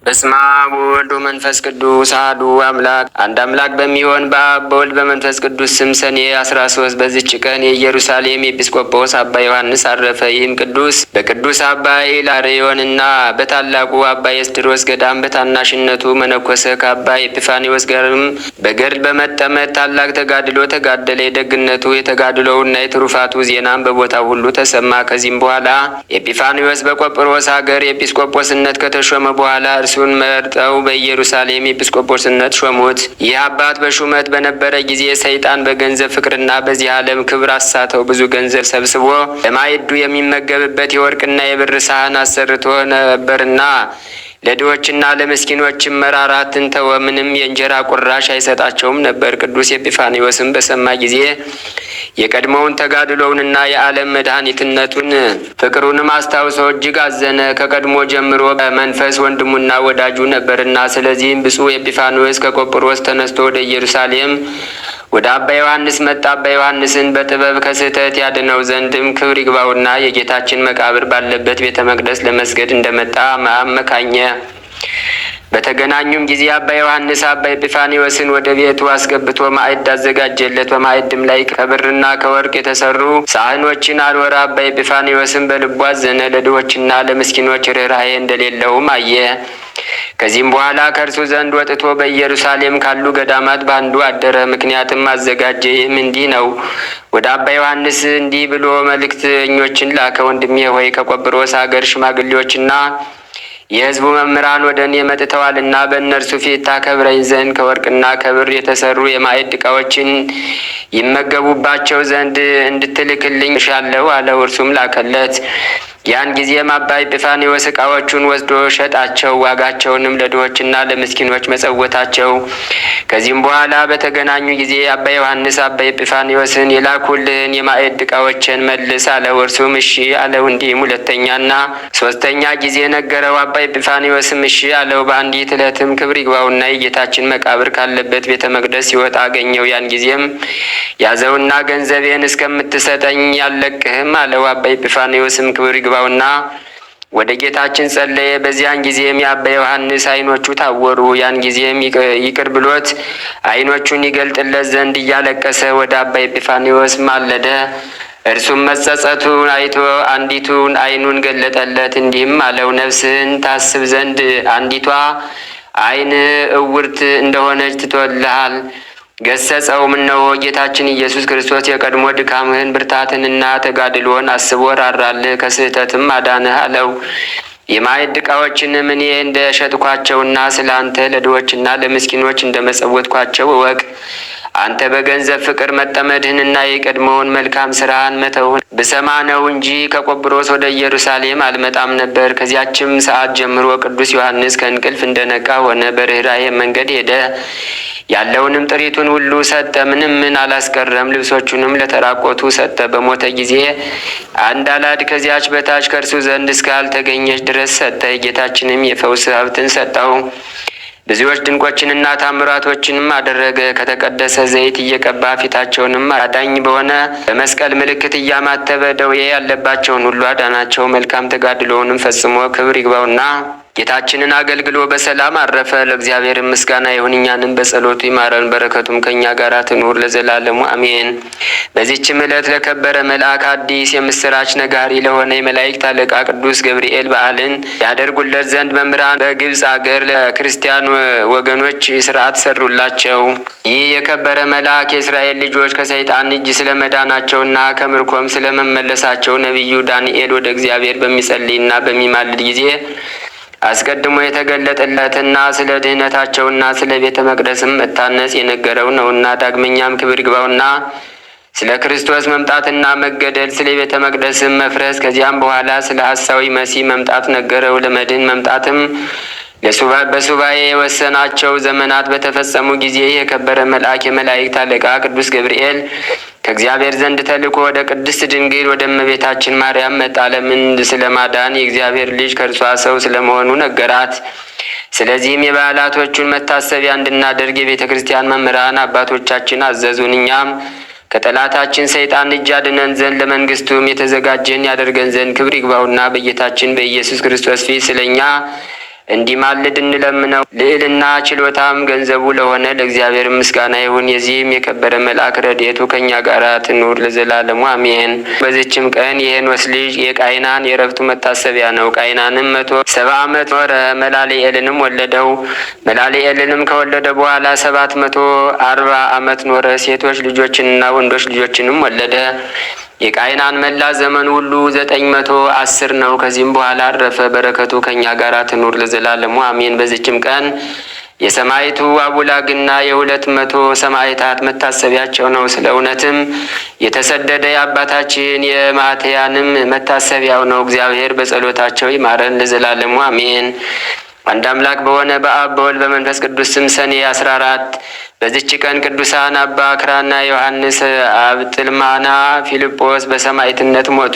በስመ አብ ወወልድ ወመንፈስ ቅዱስ አሐዱ አምላክ አንድ አምላክ በሚሆን በአብ በወልድ በመንፈስ ቅዱስ ስም ሰኔ 13 በዚች ቀን የኢየሩሳሌም ኤጲስቆጶስ አባ ዮሐንስ አረፈ። ይህም ቅዱስ በቅዱስ አባ ኢላርዮንና በታላቁ አባ ኤስድሮስ ገዳም በታናሽነቱ መነኮሰ። ከአባ ኤጲፋንዮስ ጋርም በገድል በመጠመድ ታላቅ ተጋድሎ ተጋደለ። የደግነቱ የተጋድሎውና የትሩፋቱ ዜናም በቦታው ሁሉ ተሰማ። ከዚህም በኋላ ኤጲፋንዮስ በቆጵሮስ ሀገር ኤጲስቆጶስነት ከተሾመ በኋላ እርሱን መርጠው በኢየሩሳሌም ኤጲስቆጶስነት ሾሙት። ይህ አባት በሹመት በነበረ ጊዜ ሰይጣን በገንዘብ ፍቅርና በዚህ ዓለም ክብር አሳተው ብዙ ገንዘብ ሰብስቦ ለማዕዱ የሚመገብበት የወርቅና የብር ሳህን አሰርቶ ነበርና ለድሆችና ለምስኪኖችም መራራትን ተወ። ምንም የእንጀራ ቁራሽ አይሰጣቸውም ነበር። ቅዱስ ኤጲፋንዮስም በሰማ ጊዜ የቀድሞውን ተጋድሎውንና የዓለም መድኃኒትነቱን ፍቅሩንም አስታውሶ እጅግ አዘነ። ከቀድሞ ጀምሮ በመንፈስ ወንድሙና ወዳጁ ነበርና። ስለዚህም ብፁዕ ኤጲፋንዮስ ከቆጵሮስ ተነስቶ ወደ ኢየሩሳሌም ወደ አባ ዮሐንስ መጣ። አባ ዮሐንስን በጥበብ ከስህተት ያድነው ዘንድም ክብር ይግባውና የጌታችን መቃብር ባለበት ቤተ መቅደስ ለመስገድ እንደመጣ አመካኘ። በተገናኙም ጊዜ አባ ዮሐንስ አባ ኤጲፋንዮስን ወደ ቤቱ አስገብቶ ማዕድ አዘጋጀለት። በማዕድም ላይ ከብርና ከወርቅ የተሰሩ ሳህኖችን አኖረ። አባ ኤጲፋንዮስን በልቡ አዘነ። ለድሆችና ለምስኪኖች ርኅራኄ እንደሌለውም አየ። ከዚህም በኋላ ከእርሱ ዘንድ ወጥቶ በኢየሩሳሌም ካሉ ገዳማት በአንዱ አደረ። ምክንያትም አዘጋጀ። ይህም እንዲህ ነው። ወደ አባ ዮሐንስ እንዲህ ብሎ መልእክተኞችን ላከ። ወንድሜ ሆይ ከቆጵሮስ አገር ሽማግሌዎችና የሕዝቡ መምህራን ወደ እኔ መጥተዋልና በእነርሱ ፊት ታከብረኝ ዘንድ ከወርቅና ከብር የተሰሩ የማዕድ ዕቃዎችን ይመገቡባቸው ዘንድ እንድትልክልኝ እሻለሁ አለው። እርሱም ላከለት። ያን ጊዜም አባ ኤጲፋንዮስ ዕቃዎቹን ወስዶ ሸጣቸው። ዋጋቸውንም ለድሆችና ለምስኪኖች መጸወታቸው። ከዚህም በኋላ በተገናኙ ጊዜ አባ ዮሐንስ አባ ኤጲፋንዮስን የላኩልህን የማዕድ ዕቃዎችን መልስ አለው። እርሱም እሺ አለው። እንዲህም ሁለተኛና ሶስተኛ ጊዜ ነገረው። አባ ኤጲፋንዮስም እሺ አለው። በአንዲት ዕለትም ክብር ይግባውና የጌታችን መቃብር ካለበት ቤተ መቅደስ ሲወጣ አገኘው። ያን ጊዜም ያዘውና ገንዘቤን እስከምትሰጠኝ ያልለቅህም አለው። አባ ኤጲፋንዮስም ክብር ይግባውና ወደ ጌታችን ጸለየ። በዚያን ጊዜም የአባ ዮሐንስ ዓይኖቹ ታወሩ። ያን ጊዜም ይቅር ብሎት ዓይኖቹን ይገልጥለት ዘንድ እያለቀሰ ወደ አባ ኤጲፋንዮስ ማለደ። እርሱም መጸጸቱን አይቶ አንዲቱን ዓይኑን ገለጠለት። እንዲህም አለው፣ ነፍስህን ታስብ ዘንድ አንዲቷ ዓይን እውርት እንደሆነች ትቶልሃል። ገሰጸውም። እነሆ ጌታችን ኢየሱስ ክርስቶስ የቀድሞ ድካምህን ብርታትንና ተጋድሎን አስቦ ራራልህ፣ ከስህተትም አዳንህ አለው። የማዕድ ዕቃዎችንም እኔ እንደ ሸጥኳቸውና ስለ አንተ ለድሆችና ለምስኪኖች እንደ መጸወትኳቸው እወቅ። አንተ በገንዘብ ፍቅር መጠመድህንና የቀድሞውን መልካም ስራህን መተውን ብሰማ ነው እንጂ ከቆጵሮስ ወደ ኢየሩሳሌም አልመጣም ነበር። ከዚያችም ሰዓት ጀምሮ ቅዱስ ዮሐንስ ከእንቅልፍ እንደነቃ ሆነ። በርኅራኄ መንገድ ሄደ። ያለውንም ጥሪቱን ሁሉ ሰጠ፣ ምንም ምን አላስቀረም። ልብሶቹንም ለተራቆቱ ሰጠ። በሞተ ጊዜ አንድ አላድ ከዚያች በታች ከእርሱ ዘንድ እስካልተገኘች ድረስ ሰጠ። የጌታችንም የፈውስ ሀብትን ሰጠው። ብዙዎች ድንቆችንና ታምራቶችንም አደረገ። ከተቀደሰ ዘይት እየቀባ ፊታቸውንም አዳኝ በሆነ በመስቀል ምልክት እያማተበ ደዌ ያለባቸውን ሁሉ አዳናቸው። መልካም ተጋድሎውንም ፈጽሞ ክብር ይግባውና ጌታችንን አገልግሎ በሰላም አረፈ። ለእግዚአብሔር ምስጋና ይሁን፣ እኛንም በጸሎቱ ይማረን፣ በረከቱም ከእኛ ጋር ትኑር ለዘላለሙ አሜን። በዚህችም ዕለት ለከበረ መልአክ አዲስ የምስራች ነጋሪ ለሆነ የመላእክት አለቃ ቅዱስ ገብርኤል በዓልን ያደርጉለት ዘንድ መምህራን በግብፅ አገር ለክርስቲያን ወገኖች ሥርዓት ሰሩላቸው። ይህ የከበረ መልአክ የእስራኤል ልጆች ከሰይጣን እጅ ስለመዳናቸውና ከምርኮም ስለመመለሳቸው ነቢዩ ዳንኤል ወደ እግዚአብሔር በሚጸልይና በሚማልድ ጊዜ አስቀድሞ የተገለጠለትና ስለ ድህነታቸውና ስለ ቤተ መቅደስም መታነጽ የነገረው ነውና። ዳግመኛም ክብር ይግባውና ስለ ክርስቶስ መምጣትና መገደል፣ ስለ ቤተ መቅደስም መፍረስ፣ ከዚያም በኋላ ስለ ሐሳዊ መሲህ መምጣት ነገረው። ለመድህን መምጣትም በሱባኤ የወሰናቸው ዘመናት በተፈጸሙ ጊዜ የከበረ መልአክ የመላእክት አለቃ ቅዱስ ገብርኤል ከእግዚአብሔር ዘንድ ተልኮ ወደ ቅድስት ድንግል ወደ እመቤታችን ማርያም መጣ። ዓለምን ስለማዳን የእግዚአብሔር ልጅ ከእርሷ ሰው ስለመሆኑ ነገራት። ስለዚህም የበዓላቶቹን መታሰቢያ እንድናደርግ የቤተ ክርስቲያን መምህራን አባቶቻችን አዘዙን። እኛም ከጠላታችን ሰይጣን እጅ አድነን ዘንድ ለመንግስቱም የተዘጋጀን ያደርገን ዘንድ ክብር ይግባውና በጌታችን በኢየሱስ ክርስቶስ ፊት ስለኛ እንዲማልድ እንለምነው። ልዕልና ችሎታም ገንዘቡ ለሆነ ለእግዚአብሔር ምስጋና ይሁን። የዚህም የከበረ መልአክ ረድኤቱ ከእኛ ጋር ትኑር ለዘላለሙ አሜን። በዚችም ቀን የሄኖስ ልጅ የቃይናን የዕረፍቱ መታሰቢያ ነው። ቃይናንም 170 ዓመት ኖረ፣ መላልኤልንም ወለደው። መላልኤልንም ከወለደ በኋላ 740 ዓመት ኖረ። ሴቶች ልጆችንና ወንዶች ልጆችንም ወለደ። የቃይናን መላ ዘመን ሁሉ 910 ነው። ከዚህም በኋላ አረፈ። በረከቱ ከእኛ ጋር ትኑር ለዘላለሙ አሜን። በዚችም ቀን የሰማዕቱ አቡላግና የ200 ሰማዕታት መታሰቢያቸው ነው። ስለ እውነትም የተሰደደ የአባታችን የማትያንም መታሰቢያው ነው። እግዚአብሔር በጸሎታቸው ይማረን ለዘላለሙ አሜን። አንድ አምላክ በሆነ በአብ በወልድ በመንፈስ ቅዱስ ስም ሰኔ 14 በዚች ቀን ቅዱሳን አባ አክራና ዮሐንስ፣ አብጥልማና ፊልጶስ በሰማዕትነት ሞቱ።